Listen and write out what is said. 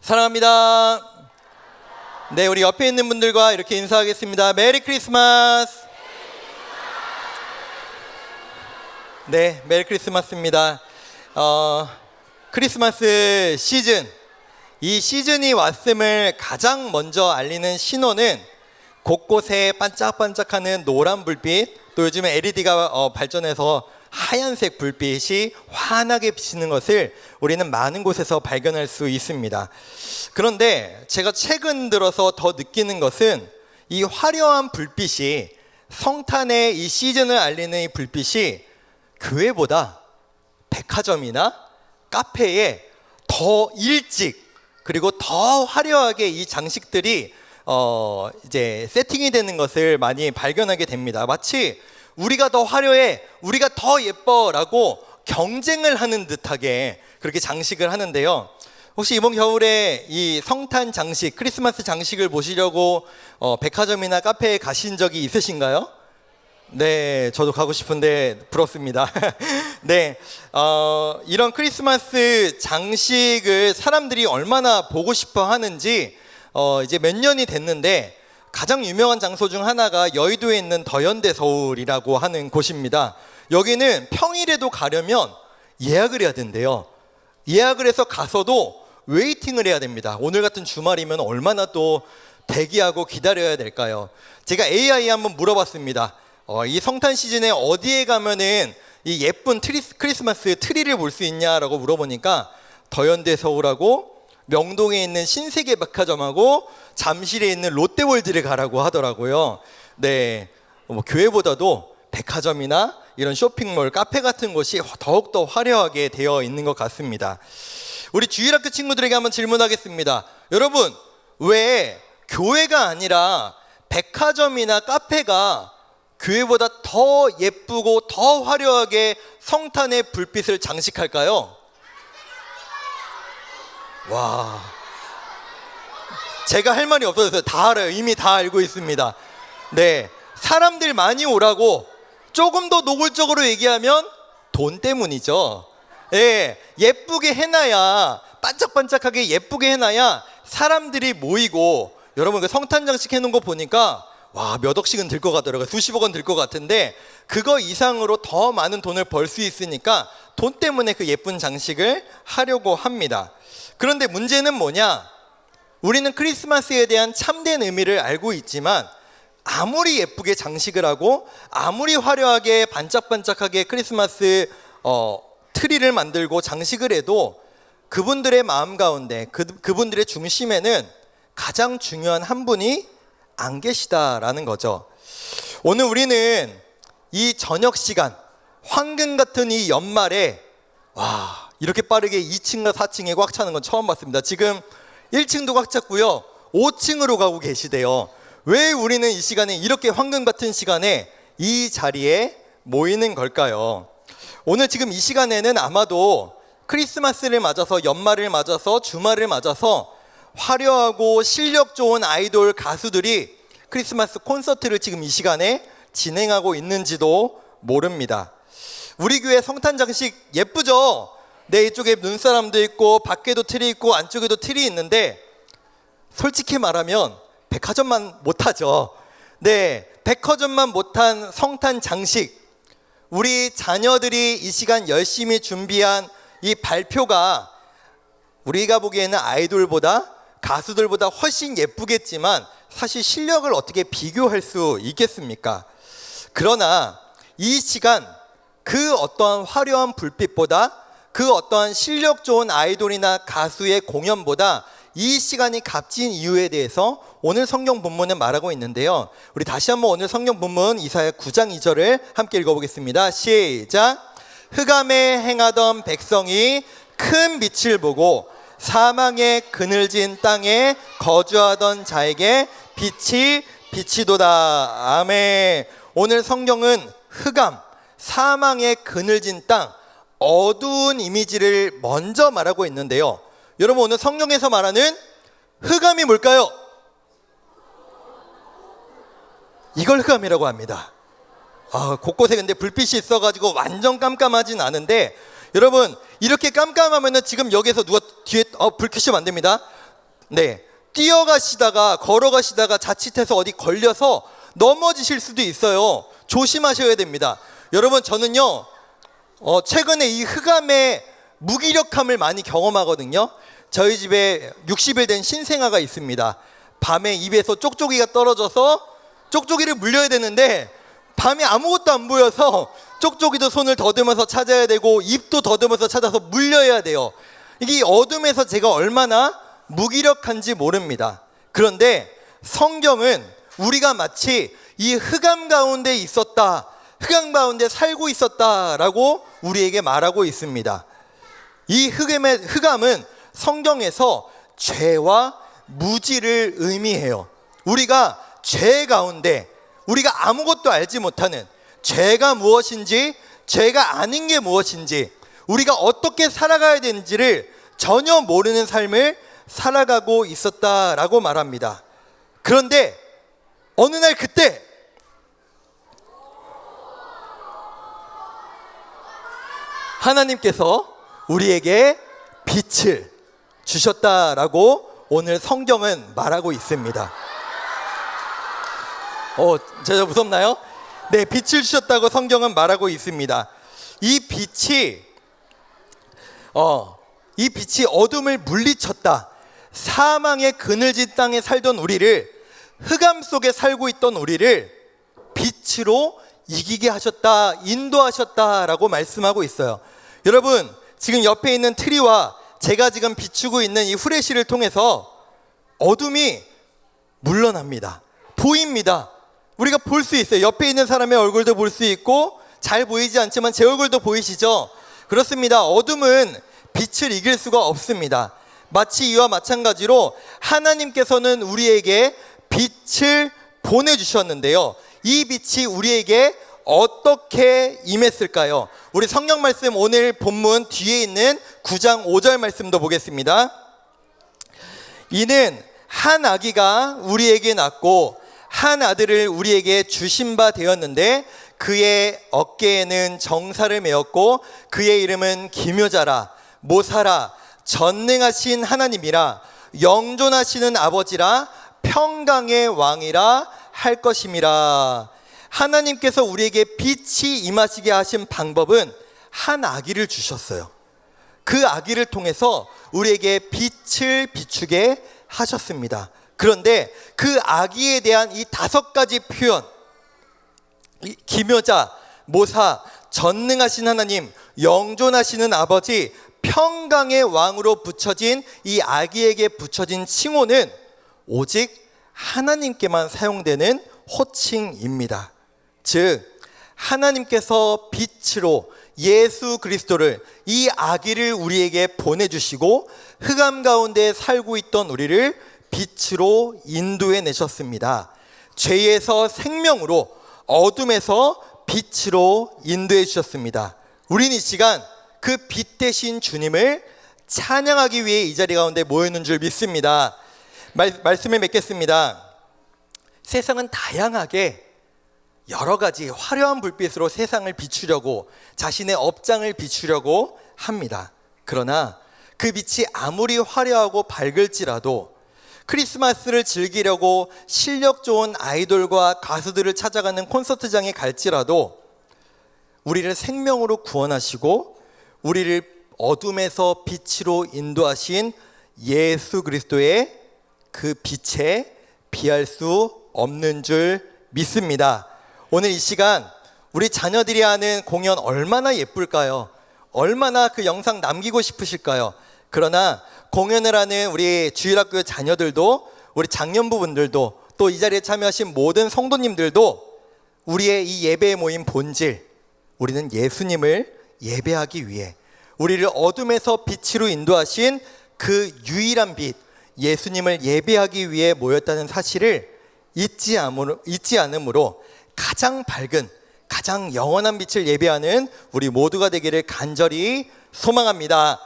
사랑합니다. 네, 우리 옆에 있는 분들과 이렇게 인사하겠습니다. 메리 크리스마스. 네, 메리 크리스마스입니다. 크리스마스 시즌, 이 시즌이 왔음을 가장 먼저 알리는 신호는 곳곳에 반짝반짝하는 노란 불빛, 또 요즘에 LED가 발전해서 하얀색 불빛이 환하게 비치는 것을 우리는 많은 곳에서 발견할 수 있습니다. 그런데 제가 최근 들어서 더 느끼는 것은 이 화려한 불빛이, 성탄의 이 시즌을 알리는 이 불빛이 교회보다 백화점이나 카페에 더 일찍, 그리고 더 화려하게 이 장식들이 이제 세팅이 되는 것을 많이 발견하게 됩니다. 마치 우리가 더 화려해, 우리가 더 예뻐라고 경쟁을 하는 듯하게 그렇게 장식을 하는데요. 혹시 이번 겨울에 이 성탄 장식, 크리스마스 장식을 보시려고 백화점이나 카페에 가신 적이 있으신가요? 네, 저도 가고 싶은데 부럽습니다. 네, 이런 크리스마스 장식을 사람들이 얼마나 보고 싶어 하는지 이제 몇 년이 됐는데, 가장 유명한 장소 중 하나가 여의도에 있는 더현대 서울이라고 하는 곳입니다. 여기는 평일에도 가려면 예약을 해야 된대요. 예약을 해서 가서도 웨이팅을 해야 됩니다. 오늘 같은 주말이면 얼마나 또 대기하고 기다려야 될까요? 제가 AI에 한번 물어봤습니다. 이 성탄 시즌에 어디에 가면은 이 예쁜 크리스마스 트리를 볼 수 있냐라고 물어보니까 더현대 서울하고 명동에 있는 신세계 백화점하고 잠실에 있는 롯데월드를 가라고 하더라고요. 네, 교회보다도 백화점이나 이런 쇼핑몰, 카페 같은 곳이 더욱더 화려하게 되어 있는 것 같습니다. 우리 주일학교 친구들에게 한번 질문하겠습니다. 여러분, 왜 교회가 아니라 백화점이나 카페가 교회보다 더 예쁘고 더 화려하게 성탄의 불빛을 장식할까요? 와, 제가 할 말이 없어졌어요. 다 알아요. 이미 다 알고 있습니다. 네, 사람들 많이 오라고 조금 더 노골적으로 얘기하면 돈 때문이죠. 예, 예쁘게 해놔야, 반짝반짝하게 예쁘게 해놔야 사람들이 모이고, 여러분 그 성탄 장식 해놓은 거 보니까 와, 몇 억씩은 들 것 같더라고요. 수십억 원 들 것 같은데, 그거 이상으로 더 많은 돈을 벌 수 있으니까 돈 때문에 그 예쁜 장식을 하려고 합니다. 그런데 문제는 뭐냐? 우리는 크리스마스에 대한 참된 의미를 알고 있지만, 아무리 예쁘게 장식을 하고 아무리 화려하게 반짝반짝하게 크리스마스 트리를 만들고 장식을 해도 그분들의 마음 가운데, 그분들의 중심에는 가장 중요한 한 분이 안 계시다라는 거죠. 오늘 우리는 이 저녁 시간, 황금 같은 이 연말에 와, 이렇게 빠르게 2층과 4층에 꽉 차는 건 처음 봤습니다. 지금 1층도 꽉 찼고요, 5층으로 가고 계시대요. 왜 우리는 이 시간에, 이렇게 황금 같은 시간에 이 자리에 모이는 걸까요? 오늘 지금 이 시간에는 아마도 크리스마스를 맞아서, 연말을 맞아서, 주말을 맞아서 화려하고 실력 좋은 아이돌 가수들이 크리스마스 콘서트를 지금 이 시간에 진행하고 있는지도 모릅니다. 우리 교회 성탄 장식 예쁘죠? 네, 이쪽에 눈사람도 있고 밖에도 트리 있고 안쪽에도 트리 있는데, 솔직히 말하면 백화점만 못하죠. 네, 백화점만 못한 성탄 장식, 우리 자녀들이 이 시간 열심히 준비한 이 발표가 우리가 보기에는 아이돌보다, 가수들보다 훨씬 예쁘겠지만 사실 실력을 어떻게 비교할 수 있겠습니까? 그러나 이 시간, 그 어떠한 화려한 불빛보다, 그 어떠한 실력 좋은 아이돌이나 가수의 공연보다 이 시간이 값진 이유에 대해서 오늘 성경 본문은 말하고 있는데요. 우리 다시 한번 오늘 성경 본문 이사야 9장 2절을 함께 읽어보겠습니다. 시작. 흑암에 행하던 백성이 큰 빛을 보고 사망의 그늘진 땅에 거주하던 자에게 빛이 비치도다. 아멘. 오늘 성경은 흑암, 사망의 그늘진 땅, 어두운 이미지를 먼저 말하고 있는데요. 여러분, 오늘 성경에서 말하는 흑암이 뭘까요? 이걸 흑암이라고 합니다. 곳곳에 근데 불빛이 있어가지고 완전 깜깜하진 않은데, 여러분 이렇게 깜깜하면은 지금 여기서 누가 뒤에 불 켜시면 안 됩니다. 네, 뛰어가시다가 걸어가시다가 자칫해서 어디 걸려서 넘어지실 수도 있어요. 조심하셔야 됩니다. 여러분, 저는요 최근에 이 흑암의 무기력함을 많이 경험하거든요. 저희 집에 60일 된 신생아가 있습니다. 밤에 입에서 쪽쪽이가 떨어져서 쪽쪽이를 물려야 되는데 밤에 아무것도 안 보여서 쪽쪽이도 손을 더듬어서 찾아야 되고 입도 더듬어서 찾아서 물려야 돼요. 이게 어둠에서 제가 얼마나 무기력한지 모릅니다. 그런데 성경은 우리가 마치 이 흑암 가운데 있었다, 흑암 가운데 살고 있었다라고 우리에게 말하고 있습니다. 이 흑암은 성경에서 죄와 무지를 의미해요. 우리가 죄 가운데, 우리가 아무것도 알지 못하는 죄가 무엇인지, 죄가 아닌 게 무엇인지, 우리가 어떻게 살아가야 되는지를 전혀 모르는 삶을 살아가고 있었다라고 말합니다. 그런데 어느 날 그때 하나님께서 우리에게 빛을 주셨다라고 오늘 성경은 말하고 있습니다. 제가 무섭나요? 네, 빛을 주셨다고 성경은 말하고 있습니다. 이 빛이 어둠을 물리쳤다. 사망의 그늘진 땅에 살던 우리를, 흑암 속에 살고 있던 우리를 빛으로 이기게 하셨다, 인도하셨다라고 말씀하고 있어요. 여러분, 지금 옆에 있는 트리와 제가 지금 비추고 있는 이 후레쉬를 통해서 어둠이 물러납니다. 보입니다. 우리가 볼 수 있어요. 옆에 있는 사람의 얼굴도 볼 수 있고, 잘 보이지 않지만 제 얼굴도 보이시죠? 그렇습니다. 어둠은 빛을 이길 수가 없습니다. 마치 이와 마찬가지로 하나님께서는 우리에게 빛을 보내주셨는데요, 이 빛이 우리에게 어떻게 임했을까요? 우리 성경 말씀, 오늘 본문 뒤에 있는 9장 5절 말씀도 보겠습니다. 이는 한 아기가 우리에게 낳고 한 아들을 우리에게 주신 바 되었는데 그의 어깨에는 정사를 메었고 그의 이름은 기묘자라, 모사라, 전능하신 하나님이라, 영존하시는 아버지라, 평강의 왕이라 할 것임이라. 하나님께서 우리에게 빛이 임하시게 하신 방법은 한 아기를 주셨어요. 그 아기를 통해서 우리에게 빛을 비추게 하셨습니다. 그런데 그 아기에 대한 이 5가지 표현, 기묘자, 모사, 전능하신 하나님, 영존하시는 아버지, 평강의 왕으로 붙여진 이 아기에게 붙여진 칭호는 오직 하나님께만 사용되는 호칭입니다. 즉, 하나님께서 빛으로 예수 그리스도를, 이 아기를 우리에게 보내주시고 흑암 가운데 살고 있던 우리를 빛으로 인도해 내셨습니다. 죄에서 생명으로, 어둠에서 빛으로 인도해 주셨습니다. 우리는 이 시간 그 빛 대신 주님을 찬양하기 위해 이 자리 가운데 모였는 줄 믿습니다. 말씀을 맺겠습니다. 세상은 다양하게 여러 가지 화려한 불빛으로 세상을 비추려고, 자신의 업장을 비추려고 합니다. 그러나 그 빛이 아무리 화려하고 밝을지라도, 크리스마스를 즐기려고 실력 좋은 아이돌과 가수들을 찾아가는 콘서트장에 갈지라도 우리를 생명으로 구원하시고 우리를 어둠에서 빛으로 인도하신 예수 그리스도의 그 빛에 비할 수 없는 줄 믿습니다. 오늘 이 시간 우리 자녀들이 하는 공연 얼마나 예쁠까요? 얼마나 그 영상 남기고 싶으실까요? 그러나 공연을 하는 우리 주일학교 자녀들도, 우리 장년부분들도, 또 이 자리에 참여하신 모든 성도님들도 우리의 이 예배에 모인 본질, 우리는 예수님을 예배하기 위해, 우리를 어둠에서 빛으로 인도하신 그 유일한 빛, 예수님을 예배하기 위해 모였다는 사실을 잊지 않으므로 가장 밝은, 가장 영원한 빛을 예배하는 우리 모두가 되기를 간절히 소망합니다.